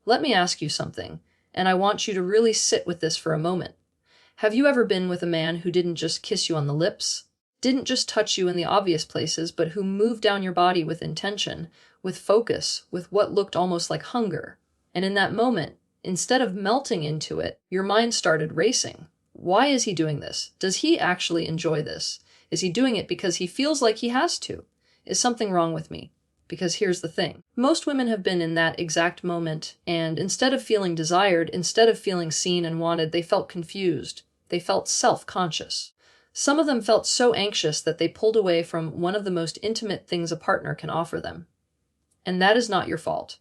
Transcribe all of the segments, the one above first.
Let me ask you something, and I want you to really sit with this for a moment. Have you ever been with a man who didn't just kiss you on the lips, didn't just touch you in the obvious places, but who moved down your body with intention, with focus, with what looked almost like hunger? And in that moment, instead of melting into it, your mind started racing. Why is he doing this? Does he actually enjoy this? Is he doing it because he feels like he has to? Is something wrong with me? Because here's the thing. Most women have been in that exact moment, and instead of feeling desired, instead of feeling seen and wanted, they felt confused. They felt self-conscious. Some of them felt so anxious that they pulled away from one of the most intimate things a partner can offer them. And that is not your fault.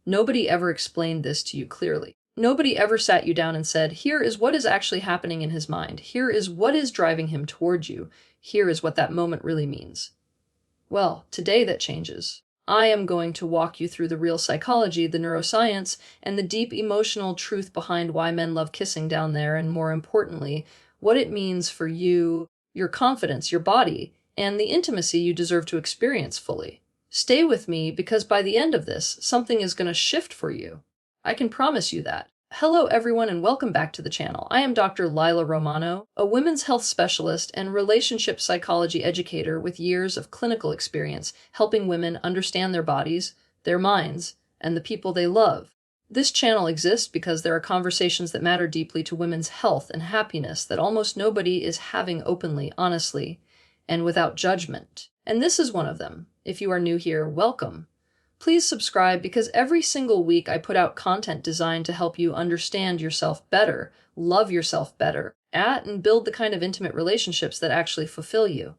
Nobody ever explained this to you clearly. Nobody ever sat you down and said, here is what is actually happening in his mind. Here is what is driving him towards you. Here is what that moment really means. Well, today that changes. I am going to walk you through the real psychology, the neuroscience, and the deep emotional truth behind why men love kissing down there, and more importantly, what it means for you, your confidence, your body, and the intimacy you deserve to experience fully. Stay with me, because by the end of this, something is going to shift for you. I can promise you that. Hello everyone and welcome back to the channel. I am Dr. Lila Romano, a women's health specialist and relationship psychology educator with years of clinical experience helping women understand their bodies, their minds, and the people they love. This channel exists because there are conversations that matter deeply to women's health and happiness that almost nobody is having openly, honestly, and without judgment. And this is one of them. If you are new here, welcome. Please subscribe because every single week I put out content designed to help you understand yourself better, love yourself better, and build the kind of intimate relationships that actually fulfill you.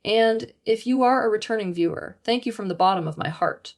And if you are a returning viewer, thank you from the bottom of my heart.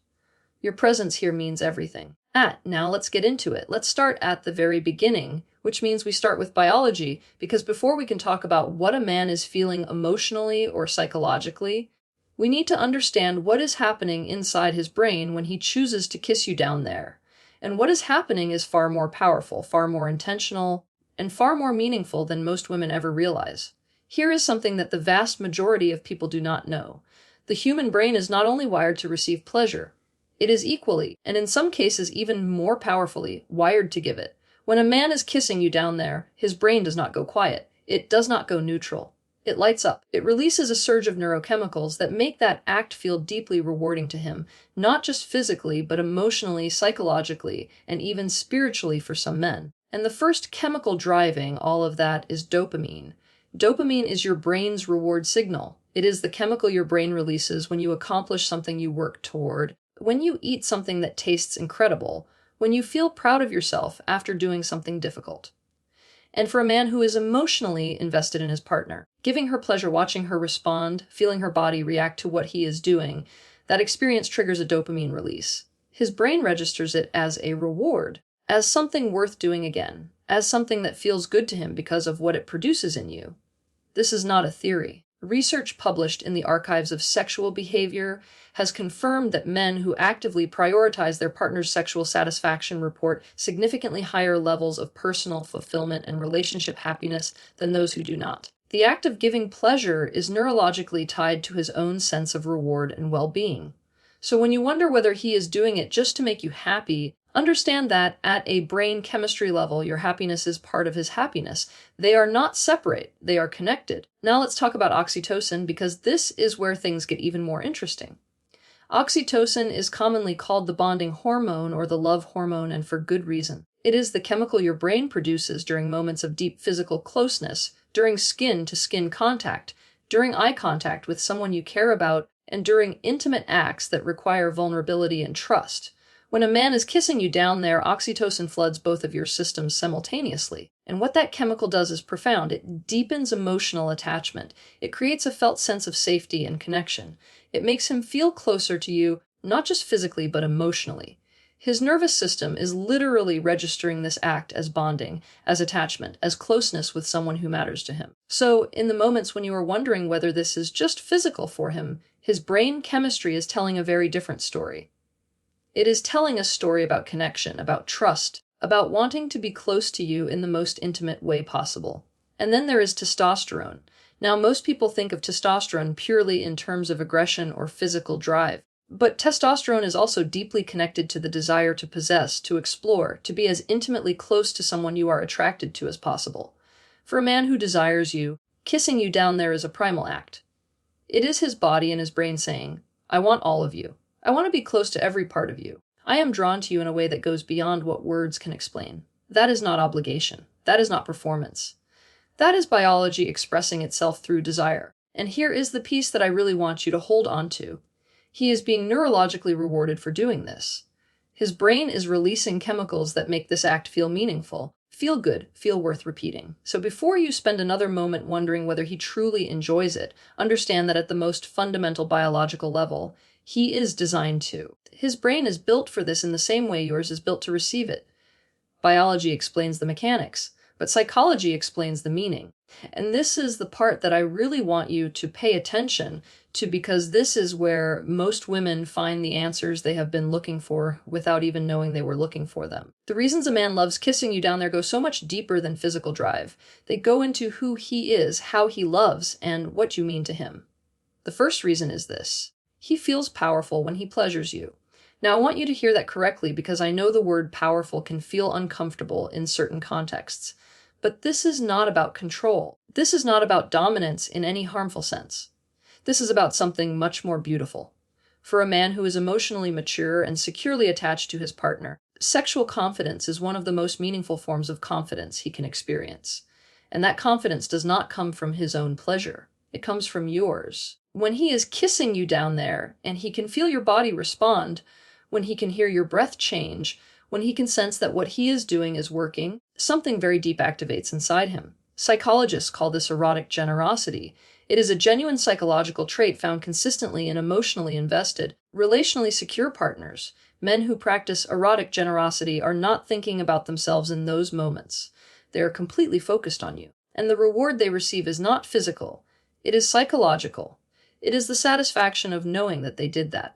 Your presence here means everything. Now let's get into it. Let's start at the very beginning, which means we start with biology, because before we can talk about what a man is feeling emotionally or psychologically, we need to understand what is happening inside his brain when he chooses to kiss you down there. And what is happening is far more powerful, far more intentional, and far more meaningful than most women ever realize. Here is something that the vast majority of people do not know. The human brain is not only wired to receive pleasure, it is equally, and in some cases even more powerfully, wired to give it. When a man is kissing you down there, his brain does not go quiet. It does not go neutral. It lights up. It releases a surge of neurochemicals that make that act feel deeply rewarding to him, not just physically, but emotionally, psychologically, and even spiritually for some men. And the first chemical driving all of that is dopamine. Dopamine is your brain's reward signal. It is the chemical your brain releases when you accomplish something you work toward, when you eat something that tastes incredible, when you feel proud of yourself after doing something difficult. And for a man who is emotionally invested in his partner, giving her pleasure watching her respond, feeling her body react to what he is doing, that experience triggers a dopamine release. His brain registers it as a reward, as something worth doing again, as something that feels good to him because of what it produces in you. This is not a theory. Research published in the Archives of Sexual Behavior has confirmed that men who actively prioritize their partner's sexual satisfaction report significantly higher levels of personal fulfillment and relationship happiness than those who do not. The act of giving pleasure is neurologically tied to his own sense of reward and well-being. So when you wonder whether he is doing it just to make you happy, understand that at a brain chemistry level, your happiness is part of his happiness. They are not separate, they are connected. Now let's talk about oxytocin, because this is where things get even more interesting. Oxytocin is commonly called the bonding hormone or the love hormone, and for good reason. It is the chemical your brain produces during moments of deep physical closeness, during skin-to-skin contact, during eye contact with someone you care about, and during intimate acts that require vulnerability and trust. When a man is kissing you down there, oxytocin floods both of your systems simultaneously. And what that chemical does is profound. It deepens emotional attachment. It creates a felt sense of safety and connection. It makes him feel closer to you, not just physically, but emotionally. His nervous system is literally registering this act as bonding, as attachment, as closeness with someone who matters to him. So, in the moments when you are wondering whether this is just physical for him, his brain chemistry is telling a very different story. It is telling a story about connection, about trust, about wanting to be close to you in the most intimate way possible. And then there is testosterone. Now, most people think of testosterone purely in terms of aggression or physical drive. But testosterone is also deeply connected to the desire to possess, to explore, to be as intimately close to someone you are attracted to as possible. For a man who desires you, kissing you down there is a primal act. It is his body and his brain saying, I want all of you. I want to be close to every part of you. I am drawn to you in a way that goes beyond what words can explain. That is not obligation. That is not performance. That is biology expressing itself through desire. And here is the piece that I really want you to hold on to. He is being neurologically rewarded for doing this. His brain is releasing chemicals that make this act feel meaningful, feel good, feel worth repeating. So before you spend another moment wondering whether he truly enjoys it, understand that at the most fundamental biological level, he is designed to. His brain is built for this in the same way yours is built to receive it. Biology explains the mechanics, but psychology explains the meaning. And this is the part that I really want you to pay attention to, because this is where most women find the answers they have been looking for without even knowing they were looking for them. The reasons a man loves kissing you down there go so much deeper than physical drive. They go into who he is, how he loves, and what you mean to him. The first reason is this: he feels powerful when he pleasures you. Now, I want you to hear that correctly, because I know the word powerful can feel uncomfortable in certain contexts. But this is not about control. This is not about dominance in any harmful sense. This is about something much more beautiful. For a man who is emotionally mature and securely attached to his partner, sexual confidence is one of the most meaningful forms of confidence he can experience. And that confidence does not come from his own pleasure. It comes from yours. When he is kissing you down there, and he can feel your body respond, when he can hear your breath change, when he can sense that what he is doing is working, something very deep activates inside him. Psychologists call this erotic generosity. It is a genuine psychological trait found consistently in emotionally invested, relationally secure partners. Men who practice erotic generosity are not thinking about themselves in those moments. They are completely focused on you. And the reward they receive is not physical. It is psychological. It is the satisfaction of knowing that they did that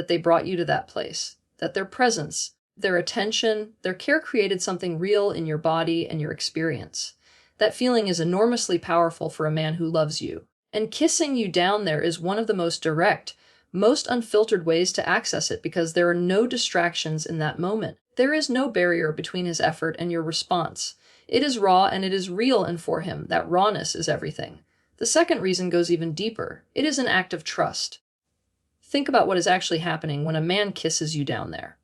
they brought you to that place, that their presence, their attention, their care created something real in your body and your experience. That feeling is enormously powerful for a man who loves you. And kissing you down there is one of the most direct, most unfiltered ways to access it, because there are no distractions in that moment. There is no barrier between his effort and your response. It is raw and it is real, and for him, that rawness is everything. The second reason goes even deeper. It is an act of trust. Think about what is actually happening when a man kisses you down there.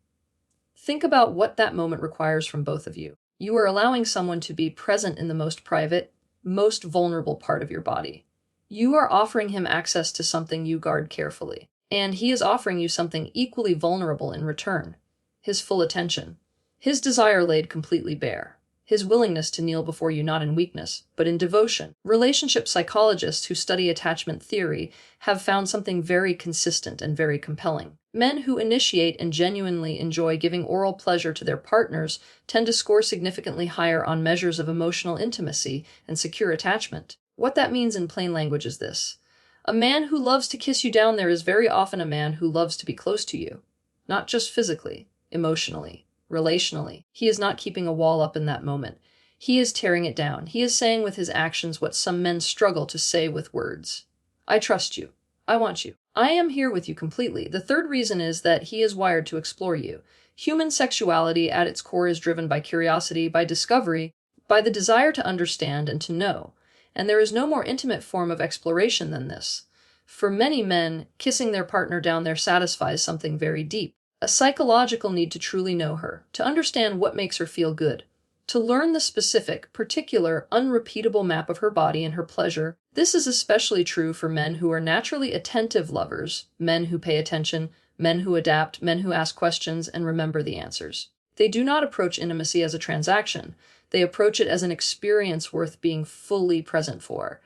Think about what that moment requires from both of you. You are allowing someone to be present in the most private, most vulnerable part of your body. You are offering him access to something you guard carefully, and he is offering you something equally vulnerable in return: his full attention, his desire laid completely bare, his willingness to kneel before you not in weakness, but in devotion. Relationship psychologists who study attachment theory have found something very consistent and very compelling. Men who initiate and genuinely enjoy giving oral pleasure to their partners tend to score significantly higher on measures of emotional intimacy and secure attachment. What that means in plain language is this: a man who loves to kiss you down there is very often a man who loves to be close to you. Not just physically, emotionally, relationally. He is not keeping a wall up in that moment. He is tearing it down. He is saying with his actions what some men struggle to say with words. I trust you. I want you. I am here with you completely. The third reason is that he is wired to explore you. Human sexuality at its core is driven by curiosity, by discovery, by the desire to understand and to know. And there is no more intimate form of exploration than this. For many men, kissing their partner down there satisfies something very deep. A psychological need to truly know her, to understand what makes her feel good, to learn the specific, particular, unrepeatable map of her body and her pleasure. This is especially true for men who are naturally attentive lovers, men who pay attention, men who adapt, men who ask questions and remember the answers. They do not approach intimacy as a transaction. They approach it as an experience worth being fully present for.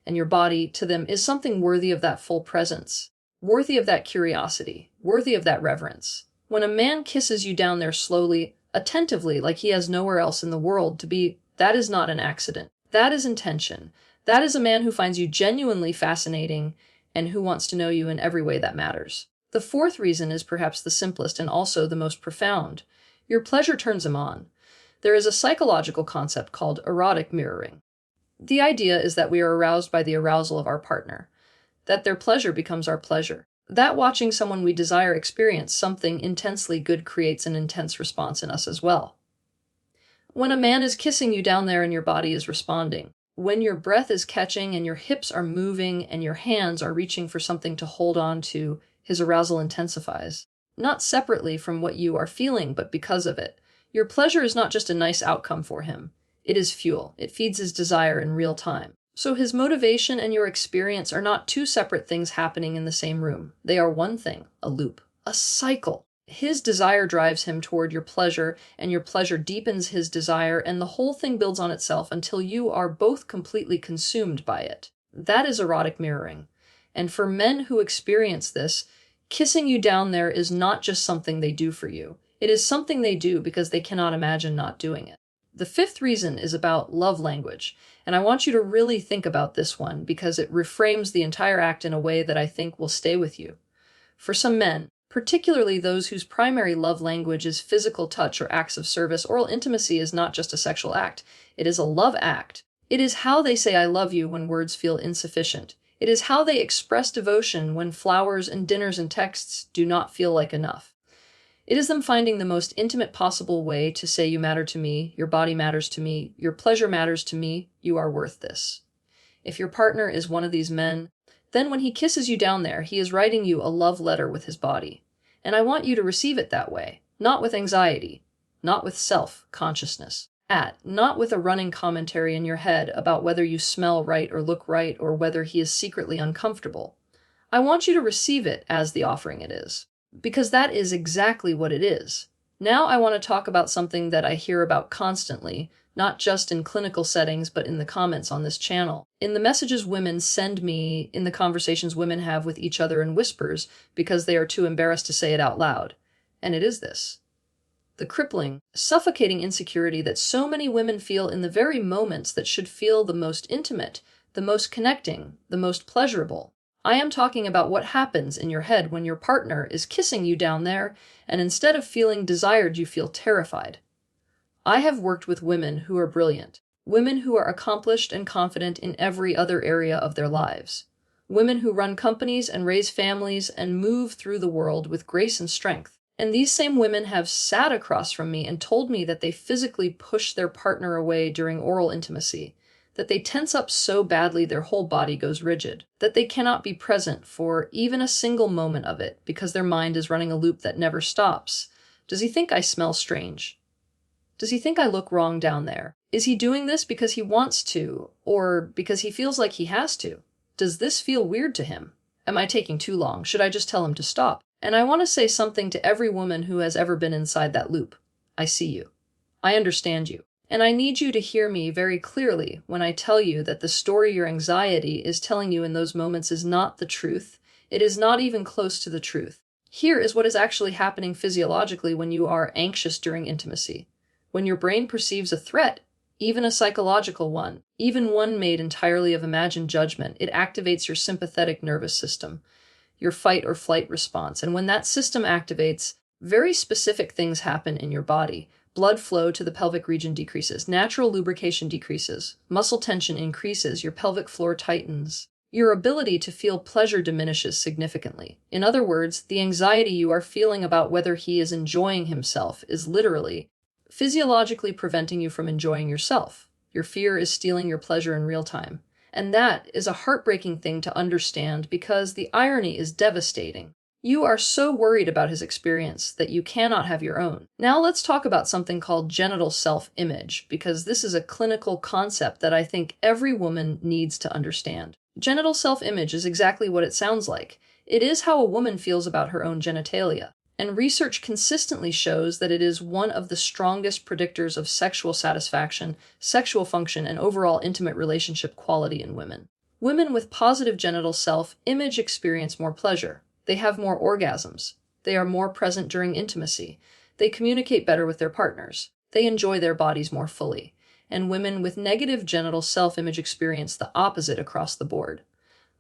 And your body, to them, is something worthy of that full presence, worthy of that curiosity, worthy of that reverence. When a man kisses you down there slowly, attentively, like he has nowhere else in the world to be, that is not an accident. That is intention. That is a man who finds you genuinely fascinating and who wants to know you in every way that matters. The fourth reason is perhaps the simplest and also the most profound. Your pleasure turns him on. There is a psychological concept called erotic mirroring. The idea is that we are aroused by the arousal of our partner, that their pleasure becomes our pleasure, That watching someone we desire experience something intensely good creates an intense response in us as well. When a man is kissing you down there and your body is responding, when your breath is catching and your hips are moving and your hands are reaching for something to hold on to, his arousal intensifies. Not separately from what you are feeling, but because of it. Your pleasure is not just a nice outcome for him. It is fuel. It feeds his desire in real time. So his motivation and your experience are not two separate things happening in the same room. They are one thing, a loop, a cycle. His desire drives him toward your pleasure, and your pleasure deepens his desire, and the whole thing builds on itself until you are both completely consumed by it. That is erotic mirroring. And for men who experience this, kissing you down there is not just something they do for you. It is something they do because they cannot imagine not doing it. The fifth reason is about love language, and I want you to really think about this one because it reframes the entire act in a way that I think will stay with you. For some men, particularly those whose primary love language is physical touch or acts of service, oral intimacy is not just a sexual act. It is a love act. It is how they say I love you when words feel insufficient. It is how they express devotion when flowers and dinners and texts do not feel like enough. It is them finding the most intimate possible way to say you matter to me, your body matters to me, your pleasure matters to me, you are worth this. If your partner is one of these men, then when he kisses you down there, he is writing you a love letter with his body. And I want you to receive it that way, not with anxiety, not with self-consciousness, not with a running commentary in your head about whether you smell right or look right or whether he is secretly uncomfortable. I want you to receive it as the offering it is, because that is exactly what it is. Now I want to talk about something that I hear about constantly, not just in clinical settings, but in the comments on this channel. In the messages women send me, in the conversations women have with each other in whispers because they are too embarrassed to say it out loud. And it is this. The crippling, suffocating insecurity that so many women feel in the very moments that should feel the most intimate, the most connecting, the most pleasurable. I am talking about what happens in your head when your partner is kissing you down there, and instead of feeling desired, you feel terrified. I have worked with women who are brilliant, women who are accomplished and confident in every other area of their lives, women who run companies and raise families and move through the world with grace and strength. And these same women have sat across from me and told me that they physically push their partner away during oral intimacy, that they tense up so badly their whole body goes rigid, that they cannot be present for even a single moment of it because their mind is running a loop that never stops. Does he think I smell strange? Does he think I look wrong down there? Is he doing this because he wants to, or because he feels like he has to? Does this feel weird to him? Am I taking too long? Should I just tell him to stop? And I want to say something to every woman who has ever been inside that loop. I see you. I understand you. And I need you to hear me very clearly when I tell you that the story your anxiety is telling you in those moments is not the truth. It is not even close to the truth. Here is what is actually happening physiologically when you are anxious during intimacy. When your brain perceives a threat, even a psychological one, even one made entirely of imagined judgment, it activates your sympathetic nervous system, your fight or flight response. And when that system activates, very specific things happen in your body. Blood flow to the pelvic region decreases, natural lubrication decreases, muscle tension increases, your pelvic floor tightens. Your ability to feel pleasure diminishes significantly. In other words, the anxiety you are feeling about whether he is enjoying himself is literally physiologically preventing you from enjoying yourself. Your fear is stealing your pleasure in real time. And that is a heartbreaking thing to understand because the irony is devastating. You are so worried about his experience that you cannot have your own. Now let's talk about something called genital self-image, because this is a clinical concept that I think every woman needs to understand. Genital self-image is exactly what it sounds like. It is how a woman feels about her own genitalia. And research consistently shows that it is one of the strongest predictors of sexual satisfaction, sexual function, and overall intimate relationship quality in women. Women with positive genital self-image experience more pleasure. They have more orgasms. They are more present during intimacy. They communicate better with their partners. They enjoy their bodies more fully. And women with negative genital self-image experience the opposite across the board.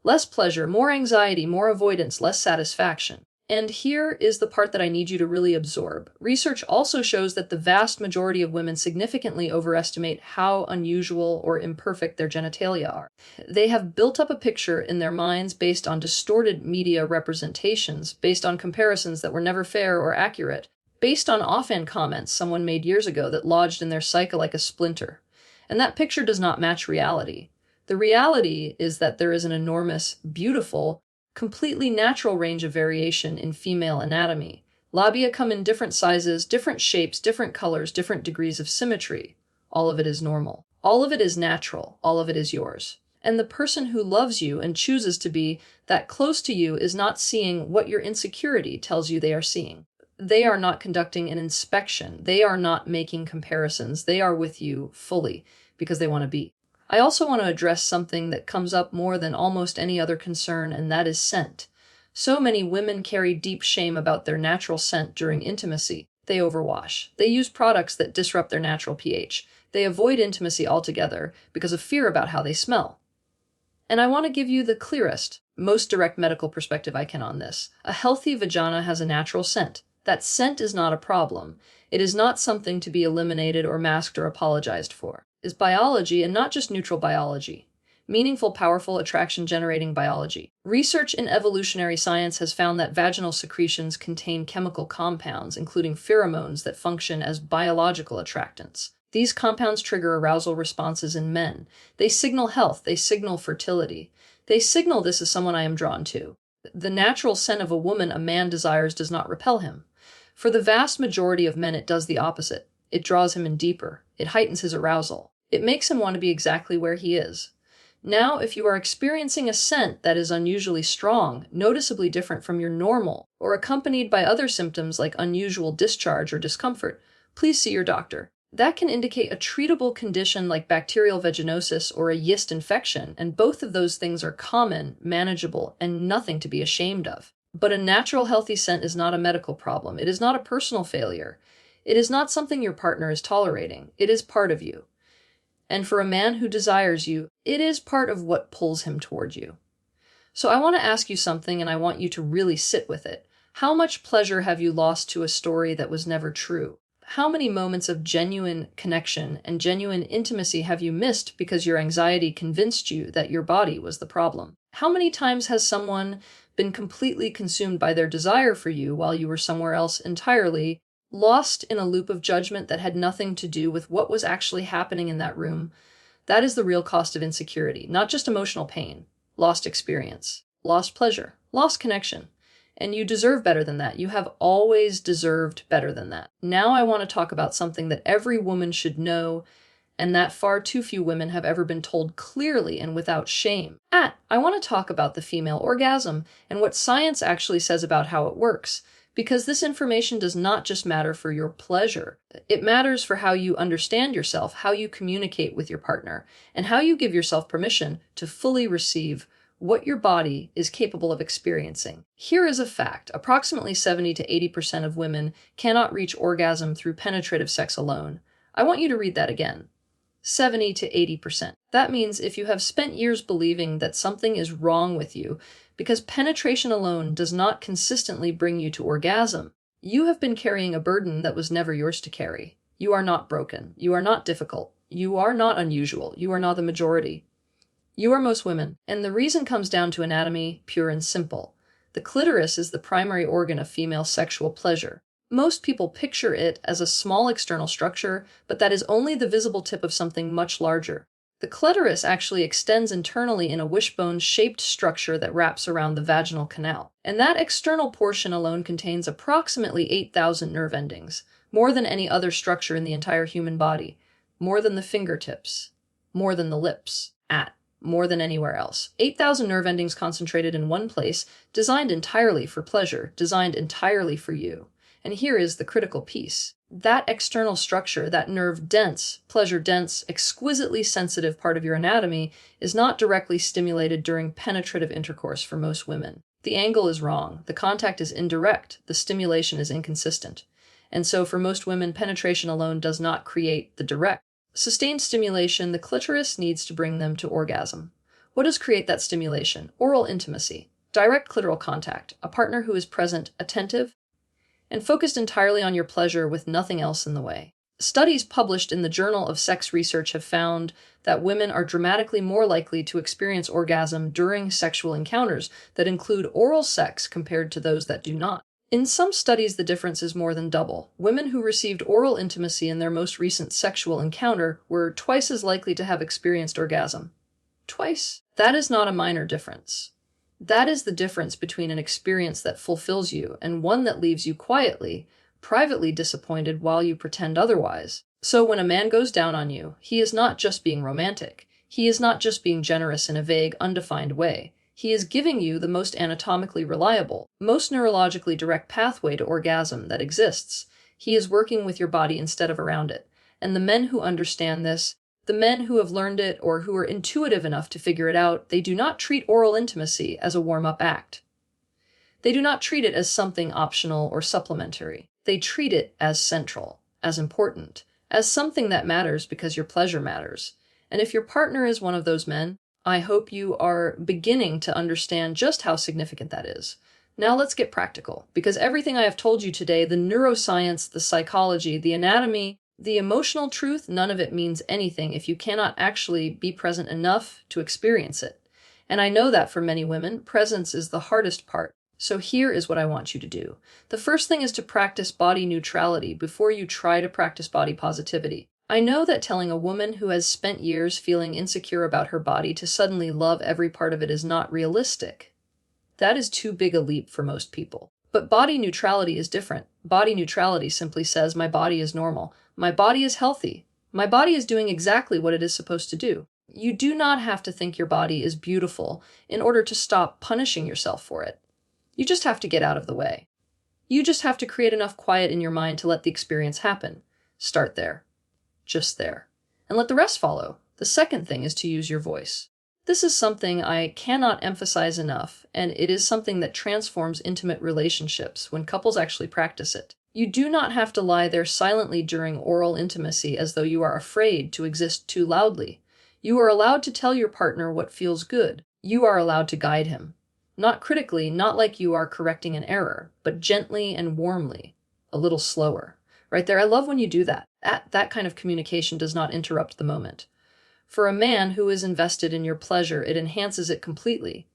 Less pleasure, more anxiety, more avoidance, less satisfaction. And here is the part that I need you to really absorb. Research also shows that the vast majority of women significantly overestimate how unusual or imperfect their genitalia are. They have built up a picture in their minds based on distorted media representations, based on comparisons that were never fair or accurate, based on offhand comments someone made years ago that lodged in their psyche like a splinter. And that picture does not match reality. The reality is that there is an enormous, beautiful, completely natural range of variation in female anatomy. Labia come in different sizes, different shapes, different colors, different degrees of symmetry. All of it is normal. All of it is natural. All of it is yours. And the person who loves you and chooses to be that close to you is not seeing what your insecurity tells you they are seeing. They are not conducting an inspection. They are not making comparisons. They are with you fully because they want to be. I also want to address something that comes up more than almost any other concern, and that is scent. So many women carry deep shame about their natural scent during intimacy. They overwash. They use products that disrupt their natural pH. They avoid intimacy altogether because of fear about how they smell. And I want to give you the clearest, most direct medical perspective I can on this. A healthy vagina has a natural scent. That scent is not a problem. It is not something to be eliminated or masked or apologized for. Is biology, and not just neutral biology. Meaningful, powerful, attraction-generating biology. Research in evolutionary science has found that vaginal secretions contain chemical compounds, including pheromones, that function as biological attractants. These compounds trigger arousal responses in men. They signal health. They signal fertility. They signal this is someone I am drawn to. The natural scent of a woman a man desires does not repel him. For the vast majority of men, it does the opposite. It draws him in deeper. It heightens his arousal. It makes him want to be exactly where he is. Now, if you are experiencing a scent that is unusually strong, noticeably different from your normal, or accompanied by other symptoms like unusual discharge or discomfort, please see your doctor. That can indicate a treatable condition like bacterial vaginosis or a yeast infection, and both of those things are common, manageable, and nothing to be ashamed of. But a natural healthy scent is not a medical problem. It is not a personal failure. It is not something your partner is tolerating. It is part of you. And for a man who desires you, it is part of what pulls him toward you. So I want to ask you something, and I want you to really sit with it. How much pleasure have you lost to a story that was never true? How many moments of genuine connection and genuine intimacy have you missed because your anxiety convinced you that your body was the problem? How many times has someone been completely consumed by their desire for you while you were somewhere else entirely, lost in a loop of judgment that had nothing to do with what was actually happening in that room? That is the real cost of insecurity, not just emotional pain, lost experience, lost pleasure, lost connection. And you deserve better than that. You have always deserved better than that. Now I want to talk about something that every woman should know, and that far too few women have ever been told clearly and without shame. I want to talk about the female orgasm and what science actually says about how it works. Because this information does not just matter for your pleasure. It matters for how you understand yourself, how you communicate with your partner, and how you give yourself permission to fully receive what your body is capable of experiencing. Here is a fact. Approximately 70 to 80% of women cannot reach orgasm through penetrative sex alone. I want you to read that again. 70 to 80%. That means if you have spent years believing that something is wrong with you because penetration alone does not consistently bring you to orgasm, you have been carrying a burden that was never yours to carry. You are not broken. You are not difficult. You are not unusual. You are not the majority. You are most women, and the reason comes down to anatomy, pure and simple. The clitoris is the primary organ of female sexual pleasure. Most people picture it as a small external structure, but that is only the visible tip of something much larger. The clitoris actually extends internally in a wishbone-shaped structure that wraps around the vaginal canal. And that external portion alone contains approximately 8,000 nerve endings, more than any other structure in the entire human body, more than the fingertips, more than the lips, more than anywhere else. 8,000 nerve endings concentrated in one place, designed entirely for pleasure, designed entirely for you. And here is the critical piece. That external structure, that nerve-dense, pleasure-dense, exquisitely sensitive part of your anatomy is not directly stimulated during penetrative intercourse for most women. The angle is wrong. The contact is indirect. The stimulation is inconsistent. And so for most women, penetration alone does not create the direct. Sustained stimulation, the clitoris needs to bring them to orgasm. What does create that stimulation? Oral intimacy. Direct clitoral contact, a partner who is present, attentive, and focused entirely on your pleasure with nothing else in the way. Studies published in the Journal of Sex Research have found that women are dramatically more likely to experience orgasm during sexual encounters that include oral sex compared to those that do not. In some studies, the difference is more than double. Women who received oral intimacy in their most recent sexual encounter were twice as likely to have experienced orgasm. Twice. That is not a minor difference. That is the difference between an experience that fulfills you and one that leaves you quietly, privately disappointed while you pretend otherwise. So when a man goes down on you, he is not just being romantic. He is not just being generous in a vague, undefined way. He is giving you the most anatomically reliable, most neurologically direct pathway to orgasm that exists. He is working with your body instead of around it. And the men who understand this, the men who have learned it or who are intuitive enough to figure it out, they do not treat oral intimacy as a warm-up act. They do not treat it as something optional or supplementary. They treat it as central, as important, as something that matters because your pleasure matters. And if your partner is one of those men, I hope you are beginning to understand just how significant that is. Now let's get practical, because everything I have told you today, the neuroscience, the psychology, the anatomy, the emotional truth, none of it means anything if you cannot actually be present enough to experience it. And I know that for many women, presence is the hardest part. So here is what I want you to do. The first thing is to practice body neutrality before you try to practice body positivity. I know that telling a woman who has spent years feeling insecure about her body to suddenly love every part of it is not realistic. That is too big a leap for most people. But body neutrality is different. Body neutrality simply says my body is normal. My body is healthy. My body is doing exactly what it is supposed to do. You do not have to think your body is beautiful in order to stop punishing yourself for it. You just have to get out of the way. You just have to create enough quiet in your mind to let the experience happen. Start there. Just there. And let the rest follow. The second thing is to use your voice. This is something I cannot emphasize enough, and it is something that transforms intimate relationships when couples actually practice it. You do not have to lie there silently during oral intimacy as though you are afraid to exist too loudly. You are allowed to tell your partner what feels good. You are allowed to guide him. Not critically, not like you are correcting an error, but gently and warmly, a little slower. Right there, I love when you do that. That kind of communication does not interrupt the moment. For a man who is invested in your pleasure, it enhances it completely.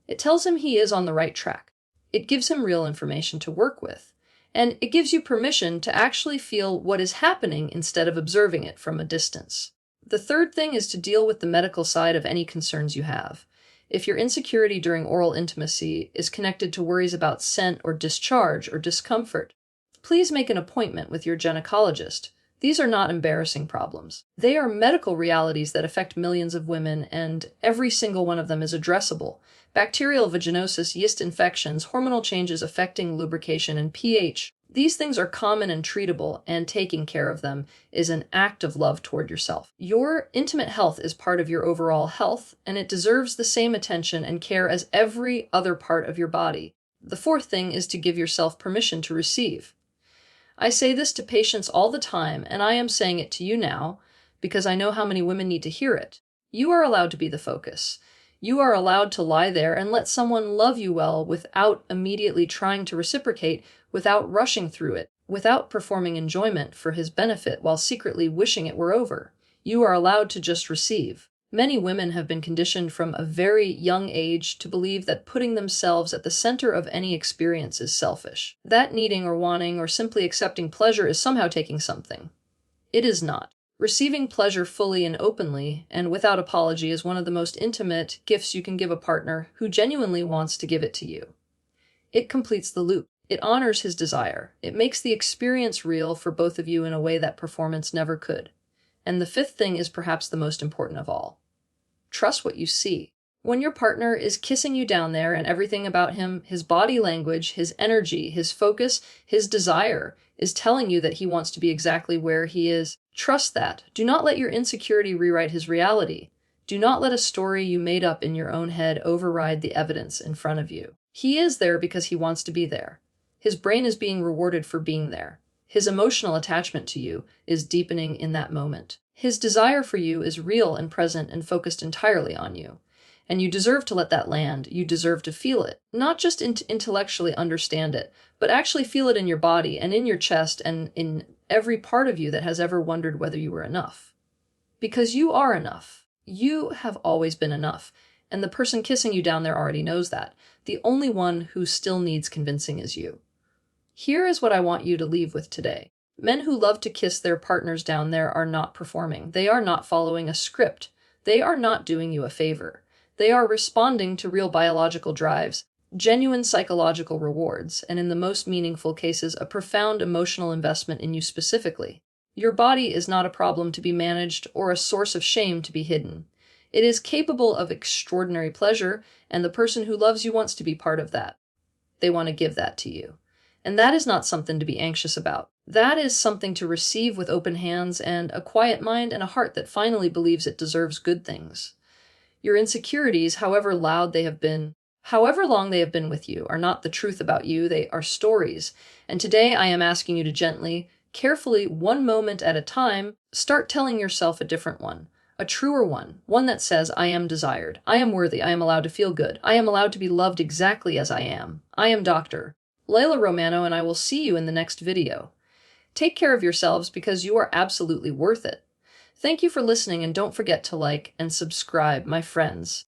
It tells him he is on the right track. It gives him real information to work with. And it gives you permission to actually feel what is happening instead of observing it from a distance. The third thing is to deal with the medical side of any concerns you have. If your insecurity during oral intimacy is connected to worries about scent or discharge or discomfort, please make an appointment with your gynecologist. These are not embarrassing problems. They are medical realities that affect millions of women, and every single one of them is addressable. Bacterial vaginosis, yeast infections, hormonal changes affecting lubrication and pH. These things are common and treatable, and taking care of them is an act of love toward yourself. Your intimate health is part of your overall health, and it deserves the same attention and care as every other part of your body. The fourth thing is to give yourself permission to receive. I say this to patients all the time, and I am saying it to you now because I know how many women need to hear it. You are allowed to be the focus. You are allowed to lie there and let someone love you well without immediately trying to reciprocate, without rushing through it, without performing enjoyment for his benefit while secretly wishing it were over. You are allowed to just receive. Many women have been conditioned from a very young age to believe that putting themselves at the center of any experience is selfish. That needing or wanting or simply accepting pleasure is somehow taking something. It is not. Receiving pleasure fully and openly and without apology is one of the most intimate gifts you can give a partner who genuinely wants to give it to you. It completes the loop. It honors his desire. It makes the experience real for both of you in a way that performance never could. And the fifth thing is perhaps the most important of all. Trust what you see. When your partner is kissing you down there and everything about him, his body language, his energy, his focus, his desire, is telling you that he wants to be exactly where he is, trust that. Do not let your insecurity rewrite his reality. Do not let a story you made up in your own head override the evidence in front of you. He is there because he wants to be there. His brain is being rewarded for being there. His emotional attachment to you is deepening in that moment. His desire for you is real and present and focused entirely on you. And you deserve to let that land. You deserve to feel it. Not just intellectually understand it, but actually feel it in your body and in your chest and in every part of you that has ever wondered whether you were enough. Because you are enough. You have always been enough. And the person kissing you down there already knows that. The only one who still needs convincing is you. Here is what I want you to leave with today. Men who love to kiss their partners down there are not performing. They are not following a script. They are not doing you a favor. They are responding to real biological drives, genuine psychological rewards, and in the most meaningful cases, a profound emotional investment in you specifically. Your body is not a problem to be managed or a source of shame to be hidden. It is capable of extraordinary pleasure, and the person who loves you wants to be part of that. They want to give that to you. And that is not something to be anxious about. That is something to receive with open hands and a quiet mind and a heart that finally believes it deserves good things. Your insecurities, however loud they have been, however long they have been with you, are not the truth about you. They are stories. And today I am asking you to gently, carefully, one moment at a time, start telling yourself a different one. A truer one that says, I am desired, I am worthy, I am allowed to feel good, I am allowed to be loved exactly as I am. I am Dr. Layla Romano, and I will see you in the next video. Take care of yourselves because you are absolutely worth it. Thank you for listening, and don't forget to like and subscribe, my friends.